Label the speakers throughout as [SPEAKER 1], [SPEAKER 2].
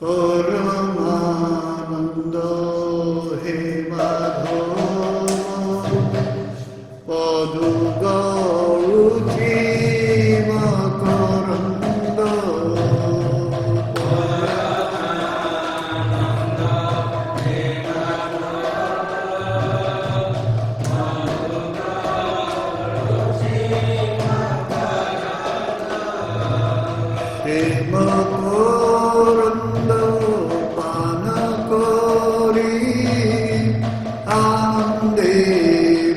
[SPEAKER 1] परमानंद हे माधव पदु गौरुचि मकरंद हे मकरंद पान करी आनंदे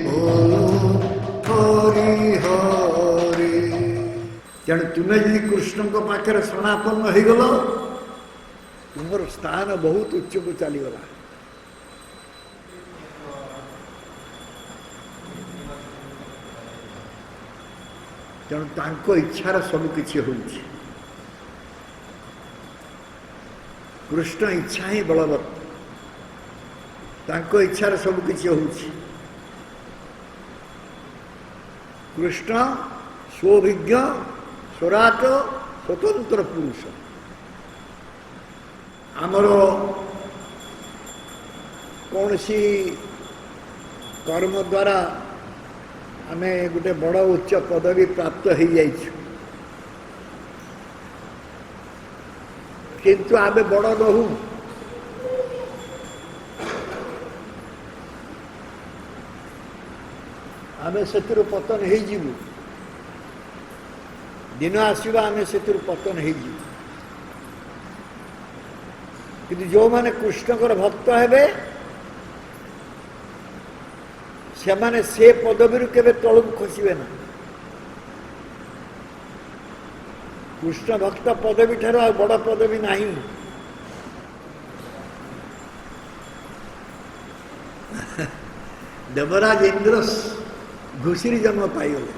[SPEAKER 1] बोलो हरि हरि। तेणु तुम्हें यदि कृष्ण को पाखे शरणापन्न हो गल तुमर स्थान बहुत उच्च को चलीगला। तेणु तांको इच्छार सबकिछि होउछि। कृष्ण इच्छा ही बलवत् तांको इच्छार सबकिछि होउछि। कृष्ण स्वभिज्ञ स्वराट स्वतंत्र पुरुष। आमर कौन सी कर्म द्वारा आमे गोटे बड़ उच्च पदवी प्राप्त हो जाइछु किंतु आमे बड़ नहु। आमे सेतिरु पतन हो जीवु। दिन आसवा आमे सेतिरु पतन हो जीवु। किंतु जो माने कृष्णकर भक्त हेबे से माने से पदवी केबे तळु खसिबे ना। कृष्ण भक्त पदवी ठार बड़ पदवी नहीं। देवराज इंद्र घुषुरी जन्म पाईगले।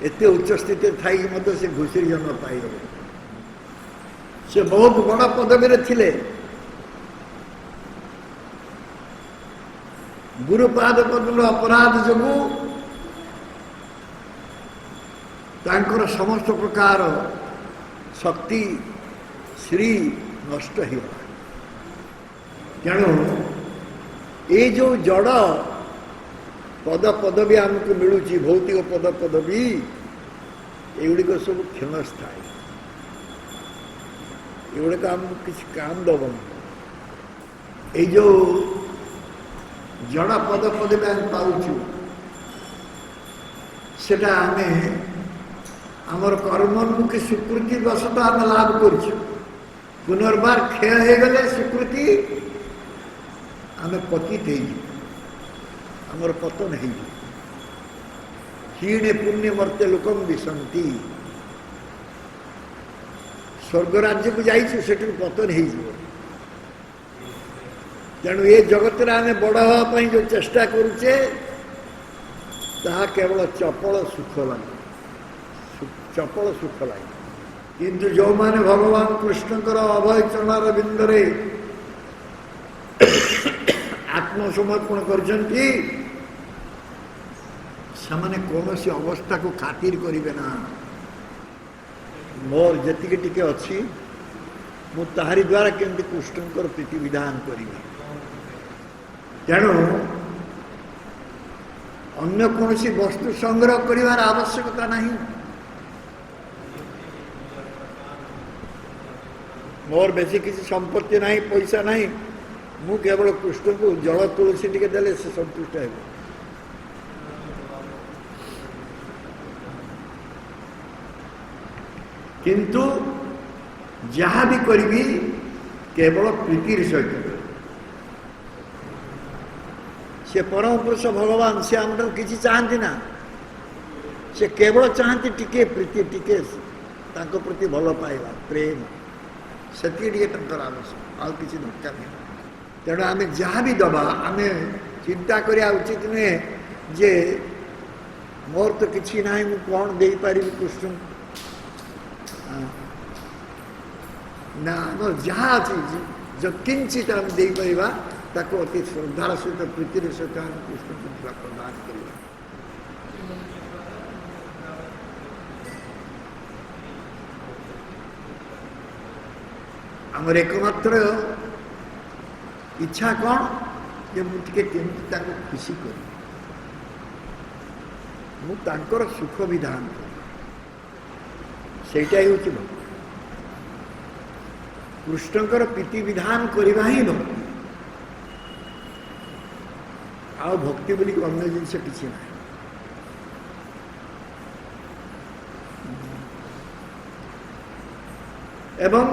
[SPEAKER 1] एते उच्च स्थिति थाई मध्य से घुषुरी जन्म पाईगले। से बहुत बड़ पदवी रे थिले। गुरुपाद पद्म अपराध जोगु तांकर समस्त प्रकार शक्ति श्री नष्ट हो। तेणु ये जो जड़ पद पदवी आमको मिलूँ भौतिक पद पदवी एगुड़िक सब क्षणस्थायी। एगुड़िक आमको किसी काम दबन। ये जो जड़ पद पदवी आम पाऊँ सेटा आमे आमर कर्मोन्मुखी स्वीकृति बसत आम लाभ कर पुनर्बार क्षय हो गले स्वीकृति आम पतित होमर पतन हो। क्षीणे पुण्य मर्त्य लोकम विसंति। स्वर्ग राज्य को जाइए सेठू पतन हो। तेणु ये जगत आम बड़ हाँपाई जो चेष्टा करुचे ताहा केवल चपल सुख लगे। चपल सुख लगे। किंतु जो माने भगवान कृष्णकर अभय चरणार बिंदरे आत्मसमर्पण करछन्ति समाने कौनसी अवस्था को खातिर करिवे ना। मोर जतिके टिके अच्छी मु ताहारी द्वारा केमती कृष्णकर प्रीति विधान करिवे। तेणु अन्य कौन सी वस्तु संग्रह करिवार आवश्यकता नहीं। मोर बेसी किसी संपत्ति नहीं पैसा नहीं मु केवल कृष्ण को जल तुलसी टिके देले से संतुष्ट है। किंतु जहाँ भी करी केवल प्रीतिर सहित। से परम पुरुष भगवान से आम किसी चाहती ना। से केवल चाहती टिके प्रीति टिके तांको प्रति भल पाइबा प्रेम से आवश्यक आउ किसी दरकार नहीं। तेणु आम जहाँ भी दबा आम चिंता करिया उचित नुहे जे मोर तो किसी ना मु कौन दे पारि कृष्ण ना मोर जहाँ अच्छी जो किंचित आम दे पारिबा ताको अति श्रद्धार सहित प्रीतिर सहित आम कृष्ण प्रदान करिबा। आमर एकमात्र इच्छा कौन जे मुझे केमती ताको खुशी कर मुझर सुख विधान सेटा ही भक्ति कृष्णकर प्रीति विधान करवा ही भक्ति आ भक्ति बोली अन्य जिनस किसी ना एवं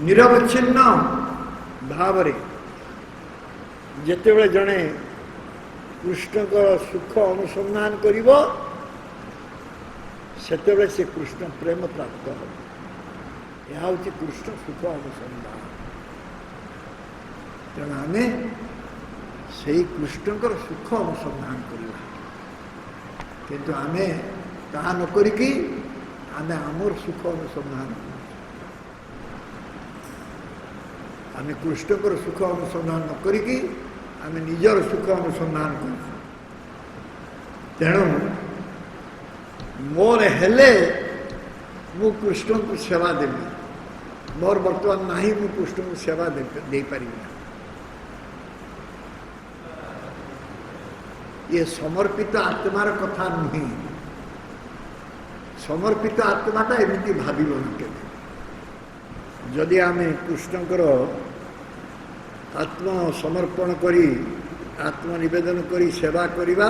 [SPEAKER 1] निरवच्छिन्न भाव जिते जड़े कृष्ण का सुख अनुसंधान करिवो सेतेबेले से कृष्ण प्रेम प्राप्त हो यह हूँ कृष्ण सुख अनुसंधान तेणु आम से कृष्णकर सुख अनुसंधान करवा किंतु आम ताहा न करिकी आम आमर सुख अनुसंधान आम कृष्णकर सुख अनुसंधान न करिकी आम निजर सुख अनुसंधान कर तेणु मोर हेले मु कृष्ण को सेवा देवी मोर बर्तमान नहीं मु कृष्ण को सेवा दे पारि ये समर्पित आत्मार कथा नुहे समर्पित आत्माटा एमती भाविल के जदि आम कृष्णकर आत्मसमर्पण करी आत्मनिवेदन करी सेवा करिबा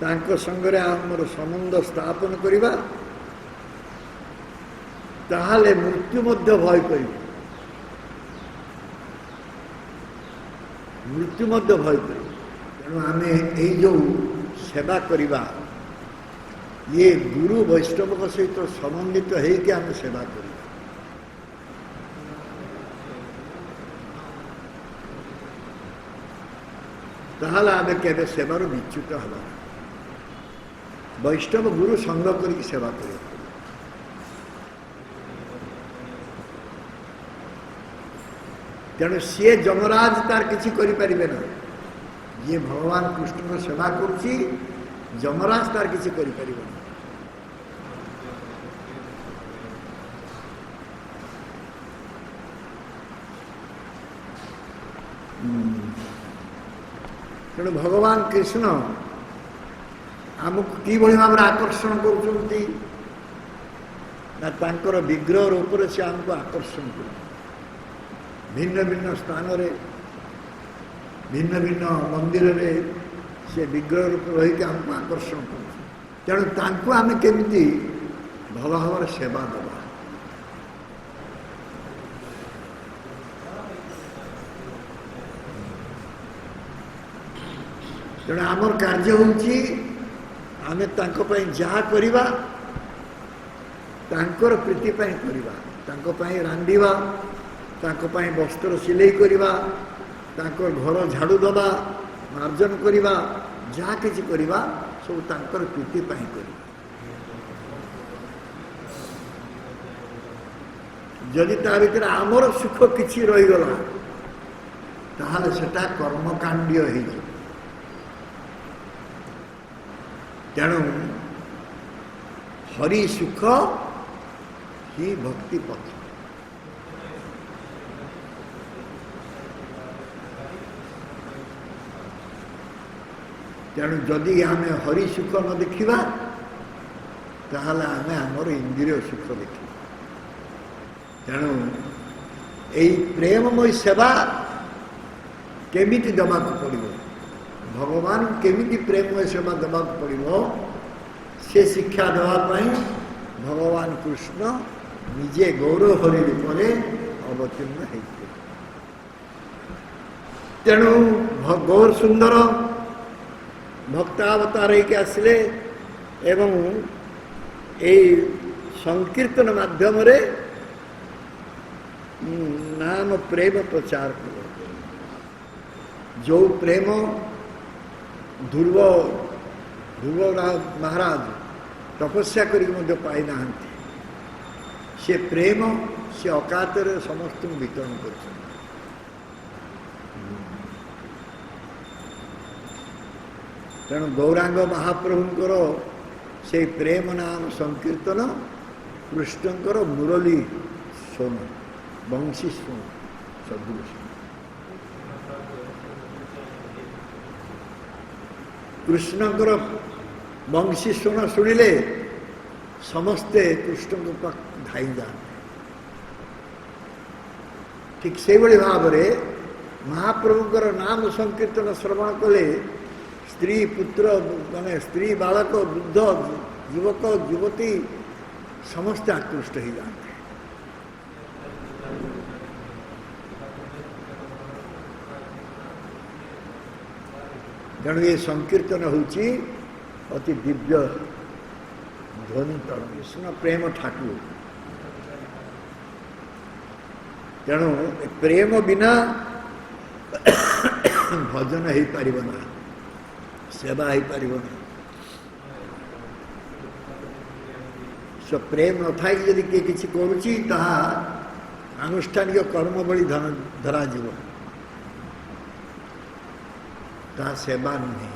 [SPEAKER 1] तांको संगरे आमर संबंध स्थापन करिबा ताहाले मृत्यु मध्य भय करी मृत्यु मध्य भय करी तेणु आम यही जो सेवा करिबा ये गुरु वैष्णव सहित समन्वित होकर आम सेवा करिबा ताहले आम के सेवार विच्युत हवा वैष्णव गुरु संग करके सेवा कर तेणु सी जमराज तार किसी करें ना ये भगवान कृष्ण को सेवा करुच्ची जमराज तार किसी करें तेणु भगवान कृष्ण आमको कि भाव आकर्षण कर विग्रह रूप से आमको आकर्षण कर भिन्न भिन्न स्थान भिन्न भिन्न मंदिर रे से विग्रह रूप रही आमको आकर्षण कर तेणु तांको आम केमती भल भाव सेवा दबा तेणु आमर कार्य होची आमे तांको पई जहा करिबा तांकर प्रीति पई करिबा तांको पई रांधिबा तांको पई वस्त्र सिलाई करिबा तांको घर झाड़ू दबा मार्जन करिबा जहा किछि करिबा सब तांकर प्रीति पई करिबा जदि ता भीतर आमर सुख किछि रही गला ताहाले सेटा कर्मकांड्य हेइ तेणु हरि सुख ही भक्ति पथ तेणु जदि आम हरि सुख न देखा ताहले आम आमर इंद्रिय सुख देखा तेणु यही प्रेममय सेवा केमिति देवाक पड़ो भगवान केमिति प्रेममय सेवा देवाक पड़ो से शिक्षा देवाई भगवान कृष्ण निजे गौरव हरि रूप में अवतीर्ण होते तेणु गौर सुंदर भक्तावतार होके आसिले एवं यही संकीर्तन माध्यम रे नाम प्रेम प्रचार कर जो प्रेम ध्रुव महाराज तपस्या करके पाई ना से प्रेम से अकातर समस्त वितरण कर तेणु गौरांग महाप्रभुंकर से प्रेम नाम संकीर्तन कृष्णंकर मुरली सोन ବଂଶୀ ଶୁଣ ସଦ୍ଗୁରୁ ଶୁଣ। କୃଷ୍ଣଙ୍କର ବଂଶୀ ଶୁଣ ଶୁଣିଲେ ସମସ୍ତେ କୃଷ୍ଣଙ୍କ ପାଖକୁ ଧାଇଁ ଯାଆନ୍ତି। ଠିକ୍ ସେଇଭଳି ଭାବରେ ମହାପ୍ରଭୁଙ୍କର ନାମ ସଂକୀର୍ତ୍ତନ ଶ୍ରବଣ କଲେ ସ୍ତ୍ରୀ ପୁତ୍ର ମାନେ ସ୍ତ୍ରୀ ବାଳକ ବୃଦ୍ଧ ଯୁବକ ଯୁବତୀ ସମସ୍ତେ ଆକୃଷ୍ଟ ହୋଇଯାଆନ୍ତି। ତେଣୁ ଏ ସଂକୀର୍ତ୍ତନ ହେଉଛି ଅତି ଦିବ୍ୟ ଧ୍ୱନି ତଳ କୃଷ୍ଣ ପ୍ରେମ ଠାକୁର। ତେଣୁ ପ୍ରେମ ବିନା ଭଜନ ହେଇପାରିବ ନା, ସେବା ହେଇପାରିବ ନା। ପ୍ରେମ ନଥାଇ ଯଦି କିଏ କିଛି କରୁଛି ତାହା ଆନୁଷ୍ଠାନିକ କର୍ମ ଭଳି ଧରାଯିବ, ତାହା ସେବା ନୁହେଁ।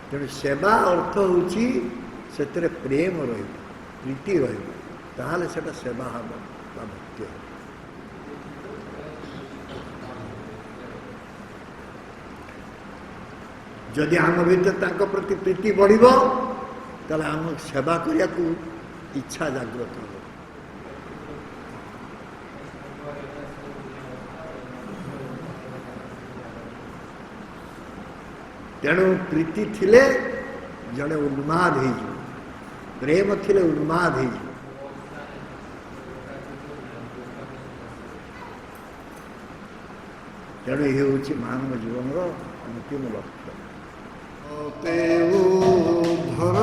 [SPEAKER 1] ତେଣୁ ସେବା ଅର୍ଥ ହେଉଛି ସେଥିରେ ପ୍ରେମ ରହିବ, ପ୍ରୀତି ରହିବ, ତାହେଲେ ସେଟା ସେବା ହେବ ବା ଭକ୍ତି ହେବ। ଯଦି ଆମ ଭିତରେ ତାଙ୍କ ପ୍ରତି ପ୍ରୀତି ବଢ଼ିବ ତାହେଲେ ଆମ ସେବା କରିବାକୁ ଇଚ୍ଛା ଜାଗ୍ରତ ହେବ। ତେଣୁ ପ୍ରୀତି ଥିଲେ ଜଣେ ଉନ୍ମାଦ ହେଇଯିବ, ପ୍ରେମ ଥିଲେ ଉନ୍ମାଦ ହେଇଯିବ। ତେଣୁ ଇଏ ହେଉଛି ମାନବ ଜୀବନର ଅନ୍ତିମ ଲକ୍ଷ୍ୟ।
[SPEAKER 2] ଧର